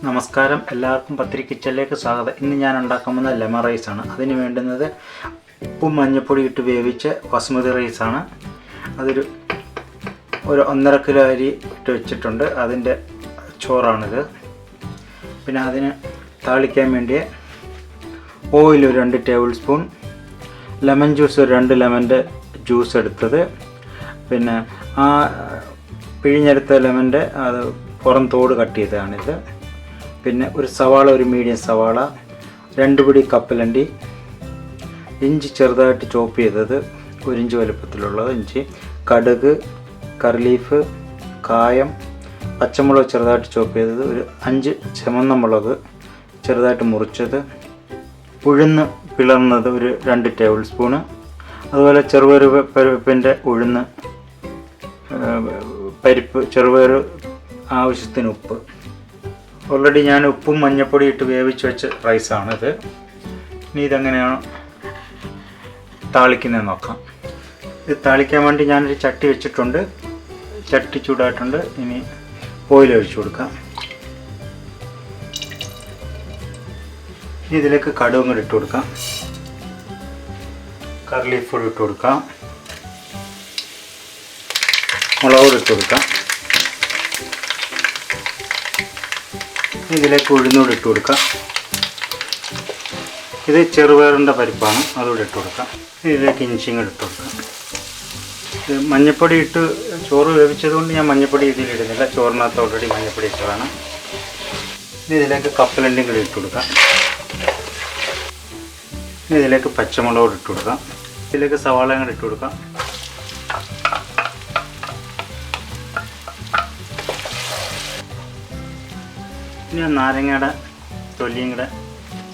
നമസ്കാരം, എല്ലാവർക്കും പത്തിരി കിച്ചണിലേക്ക് സ്വാഗതം. ഇന്ന് ഞാൻ ഉണ്ടാക്കുന്ന ലെമൺ റൈസാണ്. അതിന് വേണ്ടുന്നത് ഉപ്പും മഞ്ഞൾപ്പൊടി ഇട്ട് വേവിച്ച ബസ്മതി റൈസാണ്. ഒരു 1.5 കിലോ അരി ഇട്ട് വെച്ചിട്ടുണ്ട്. അതിൻ്റെ ചോറാണിത്. പിന്നെ അതിന് താളിക്കാൻ വേണ്ടി oil 2 tablespoon, lemon juice 2 ലെമൻ്റെ ജ്യൂസ് എടുത്തത്, പിന്നെ ആ പിഴിഞ്ഞെടുത്ത ലെമൻ്റെ അത് പുറം തോട് കട്ട് ചെയ്തതാണിത്. പിന്നെ ഒരു സവാള, ഒരു മീഡിയം സവാള, 2 പിടി കപ്പലണ്ടി, ഇഞ്ചി ചെറുതായിട്ട് ചോപ്പ് ചെയ്തത് 1 ഇഞ്ച് വലുപ്പത്തിലുള്ളത് ഇഞ്ചി, കടുക്, കറി ലീഫ്, കായം, പച്ചമുളക് ചെറുതായിട്ട് ചോപ്പ് ചെയ്തത്, ഒരു 5 ചുവന്ന മുളക് ചെറുതായിട്ട് മുറിച്ചത്, ഉഴുന്ന് പിളർന്നത് 2 ടേബിൾ സ്പൂണ്, അതുപോലെ ചെറുപയറിൻ്റെ ഉഴുന്ന് പരിപ്പ്, ചെറുപയർ ആവശ്യത്തിന് ഉപ്പ്. ഓൾറെഡി ഞാൻ ഉപ്പും മഞ്ഞൾപ്പൊടി ഇട്ട് വേവിച്ച് വെച്ച റൈസാണിത്. ഇനി ഇതെങ്ങനെയാണ് താളിക്കുന്നത് നോക്കാം. ഇത് താളിക്കാൻ വേണ്ടി ഞാനൊരു ചട്ടി വെച്ചിട്ടുണ്ട്. ചട്ടി ചൂടായിട്ടുണ്ട്. ഇനി ഓയിൽ ഒഴിച്ചു കൊടുക്കാം. ഇനി ഇതിലേക്ക് കടുകും കൂടി ഇട്ട് കൊടുക്കാം. കറി ലീഫ് കൂടി ഇട്ട് കൊടുക്കാം. മുളക് കൂടി ഇട്ട് കൊടുക്കാം. ഇതിലേക്ക് ഉഴുന്നൂടി ഇട്ട് കൊടുക്കാം. ഇത് ചെറുപയറിൻ്റെ പരിപ്പാണ്, അതുകൂടി ഇട്ട് കൊടുക്കാം. ഇതിലേക്ക് ഇഞ്ചിയും കൂടി ഇട്ട് കൊടുക്കാം. ഇത് മഞ്ഞൾപ്പൊടി ഇട്ട് ചോറ് വേവിച്ചതുകൊണ്ട് ഞാൻ മഞ്ഞൾപ്പൊടി ഇതിലിടുന്നില്ല. ചോറിനകത്ത് ഓൾറെഡി മഞ്ഞൾപ്പൊടി ഇട്ടതാണ്. ഇതിലേക്ക് കപ്പലണ്ടിയും കൂടി ഇട്ട് കൊടുക്കാം. ഇതിലേക്ക് പച്ചമുളക് ഇട്ട് കൊടുക്കാം. ഇതിലേക്ക് സവാളയും കൂടി ഇട്ട് കൊടുക്കാം. ഇനി നാരങ്ങയുടെ തൊലിയും കൂടെ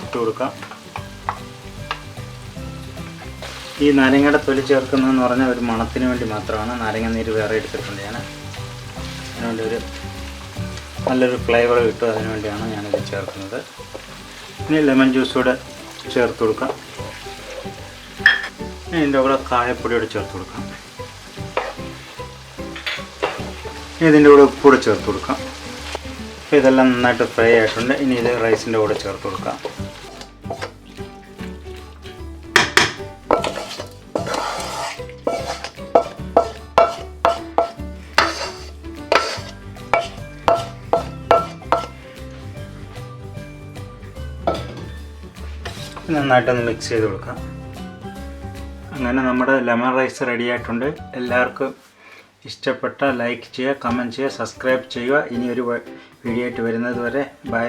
ഇട്ട് കൊടുക്കാം. ഈ നാരങ്ങയുടെ തൊലി ചേർക്കുന്നതെന്ന് പറഞ്ഞാൽ ഒരു മണത്തിന് വേണ്ടി മാത്രമാണ്. നാരങ്ങ നീര് വേറെ എടുത്തിട്ടുണ്ട് ഞാൻ. അതിനുവേണ്ടി നല്ലൊരു ഫ്ലേവർ കിട്ടും. അതിനുവേണ്ടിയാണ് ഞാനിത് ചേർക്കുന്നത്. ഇനി ലെമൺ ജ്യൂസ് കൂടെ ചേർത്ത് കൊടുക്കാം. ഇനി ഇതിൻ്റെ കൂടെ കായപ്പൊടിയോടെ ചേർത്ത് കൊടുക്കാം. ഇനി ഇതിൻ്റെ കൂടെ ഉപ്പൂടെ ചേർത്ത് കൊടുക്കാം. ഇതെല്ലാം നന്നായിട്ട് ഫ്രൈ ആയിട്ടുണ്ട്. ഇനി ഇത് റൈസിൻ്റെ കൂടെ ചേർത്ത് കൊടുക്കാം. നന്നായിട്ടൊന്ന് മിക്സ് ചെയ്ത് കൊടുക്കാം. അങ്ങനെ നമ്മുടെ ലെമൺ റൈസ് റെഡി ആയിട്ടുണ്ട്. എല്ലാവർക്കും ഇഷ്ടപ്പെട്ട ലൈക്ക് ചെയ്യുക, കമൻറ്റ് ചെയ്യുക, സബ്സ്ക്രൈബ് ചെയ്യുക. ഇനിയൊരു വീഡിയോ ആയിട്ട് വരുന്നത് വരെ ബൈ.